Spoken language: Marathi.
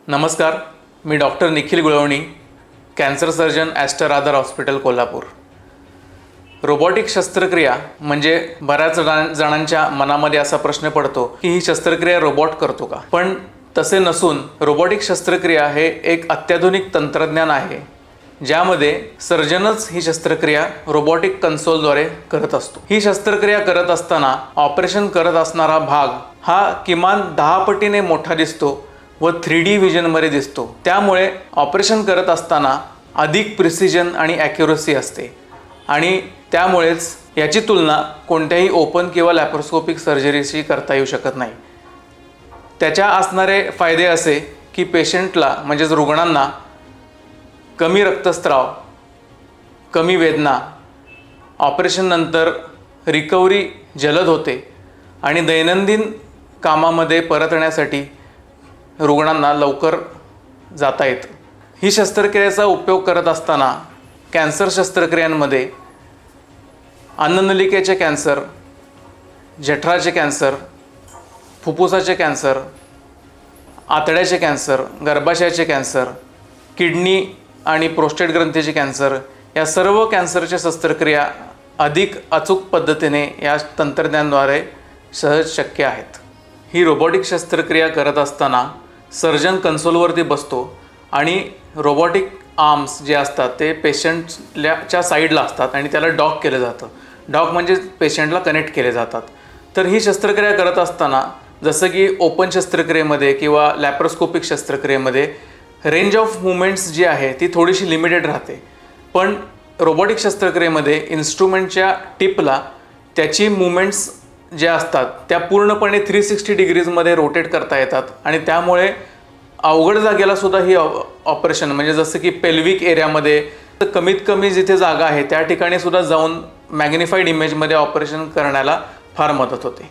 नमस्कार, मी डॉक्टर निखिल गुळवणी, कॅन्सर सर्जन ॲस्टर आदर हॉस्पिटल कोल्हापूर। रोबोटिक शस्त्रक्रिया म्हणजे बऱ्याच जणांच्या मनामध्ये असा प्रश्न पडतो की ही शस्त्रक्रिया रोबोट करतो का? पण तसे नसून रोबोटिक शस्त्रक्रिया हे एक अत्याधुनिक तंत्रज्ञान आहे ज्यामध्ये सर्जनच ही शस्त्रक्रिया रोबोटिक कन्सोलद्वारे करत असतो। ही शस्त्रक्रिया करत असताना ऑपरेशन करत असणारा भाग हा किमान 10 पटीने मोठा दिसतो व 3D विजनमध्ये दिसतो। त्यामुळे ऑपरेशन करत असताना अधिक प्रिसिजन आणि ॲक्युरसी असते आणि त्यामुळेच याची तुलना कोणत्याही ओपन किंवा लॅप्रोस्कोपिक सर्जरीशी करता येऊ शकत नाही। त्याच्या असणारे फायदे असे की पेशंटला म्हणजेच रुग्णांना कमी रक्तस्राव, कमी वेदना, ऑपरेशन नंतर रिकव्हरी जलद होते आणि दैनंदिन कामामध्ये परतण्यासाठी रुग्णांना लवकर जाता येतं। ही शस्त्रक्रियेचा उपयोग करत असताना कॅन्सर शस्त्रक्रियांमध्ये अन्ननलिकेचे कॅन्सर, जठराचे कॅन्सर, फुफ्फुसाचे कॅन्सर, आतड्याचे कॅन्सर, गर्भाशयाचे कॅन्सर, किडनी आणि प्रोस्टेट ग्रंथीचे कॅन्सर या सर्व कॅन्सरच्या शस्त्रक्रिया अधिक अचूक पद्धतीने या तंत्रज्ञानाद्वारे सहज शक्य आहेत। ही रोबोटिक शस्त्रक्रिया करत असताना सर्जन कन्सोलवरती बसतो आणि रोबोटिक आर्म्स जे असतात ते पेशंटच्या साईडला असतात आणि त्याला डॉक केलं जातं। डॉक म्हणजे पेशंटला कनेक्ट केले जातात। तर ही शस्त्रक्रिया करत असताना जसं की ओपन शस्त्रक्रियेमध्ये किंवा लॅप्रोस्कोपिक शस्त्रक्रियेमध्ये रेंज ऑफ मुवमेंट्स जी आहे ती थोडीशी लिमिटेड राहते, पण रोबोटिक शस्त्रक्रियेमध्ये इन्स्ट्रुमेंटच्या टिपला त्याची मुवमेंट्स ज्या असतात त्या पूर्णपणे 360 डिग्रीजमध्ये रोटेट करता येतात आणि त्यामुळे अवघड जागेला सुद्धा ही ऑपरेशन म्हणजे जसं की पेल्विक एरियामध्ये कमीत कमी जिथे जागा आहे त्या ठिकाणी सुद्धा जाऊन मॅग्निफाईड इमेजमध्ये ऑपरेशन करण्याला फार मदत होते।